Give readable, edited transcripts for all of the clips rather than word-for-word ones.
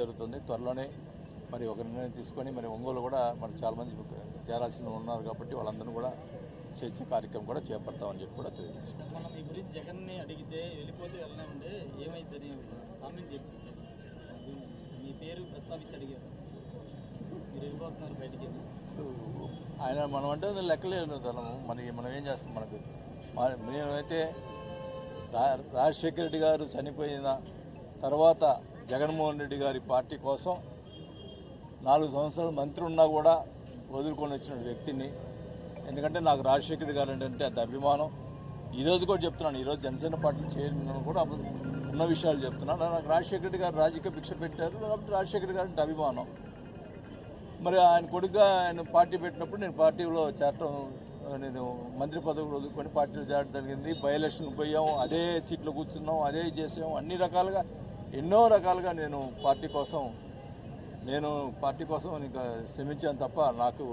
జరుగుతుంది. త్వరలోనే మరి ఒక నిర్ణయం తీసుకొని మరి ఒంగోలు కూడా మనకు చాలామంది చేరాల్సిన ఉన్నారు కాబట్టి వాళ్ళందరూ కూడా చర్చ కార్యక్రమం కూడా చేపడతామని చెప్పి కూడా తెలియజేసుకుంటాం. మనం ఈ గురించి జగన్ని అడిగితే వెళ్ళిపోతే వెళ్ళనే ఉండే ఏమైందని కామెంట్ చెప్తుంది. మీ పేరు ప్రస్తావించి అడిగారు, మీరు వెళ్ళిపోతున్నారు బయటికి. ఆయన మనం అంటే లెక్కలేదు తనము. మనం ఏం చేస్తాం? మేమైతే రాజశేఖర రెడ్డి గారు చనిపోయిన తర్వాత జగన్మోహన్ రెడ్డి గారి పార్టీ కోసం 4 సంవత్సరాలు మంత్రి ఉన్నా కూడా వదులుకొని వచ్చిన వ్యక్తిని. ఎందుకంటే నాకు రాజశేఖర రెడ్డి గారు అంటే అంత అభిమానం. ఈరోజు కూడా చెప్తున్నాను, ఈరోజు జనసేన పార్టీ చైర్మన్ కూడా ఉన్న విషయాలు చెప్తున్నాను. నాకు రాజశేఖర రెడ్డి గారు రాజకీయ భిక్ష పెట్టారు కాబట్టి రాజశేఖర రెడ్డి గారు అంటే అభిమానం. మరి ఆయన కొడుకుగా ఆయన పార్టీ పెట్టినప్పుడు నేను పార్టీలో చేరటం, నేను మంత్రి పదవి వదులుకొని పార్టీలో చేరడం జరిగింది. బై ఎలక్షన్కి పోయాం, అదే సీట్లో కూర్చున్నాం, అదే చేసాం. అన్ని రకాలుగా ఎన్నో రకాలుగా నేను పార్టీ కోసం ఇంకా శ్రమించాను తప్ప నాకు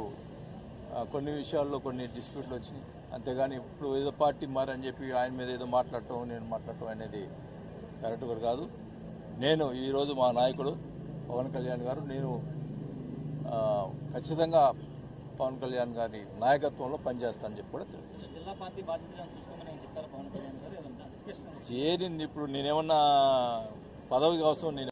కొన్ని విషయాల్లో కొన్ని డిస్ప్యూట్లు వచ్చినాయి. అంతేగాని ఇప్పుడు ఏదో పార్టీ మారని చెప్పి ఆయన మీద ఏదో మాట్లాడటం నేను మాట్లాడటం అనేది కరెక్ట్ కూడా కాదు. నేను ఈరోజు మా నాయకుడు పవన్ కళ్యాణ్ గారు, నేను ఖచ్చితంగా పవన్ కళ్యాణ్ గారి నాయకత్వంలో పనిచేస్తానని చెప్పి కూడా తెలియజేస్తాను. జిల్లా పార్టీ బాధ్యతలను చూసుకోమని చెప్పారు పవన్ కళ్యాణ్ గారు. చేరింది ఇప్పుడు నేనేమన్నా పదవి కోసం నేను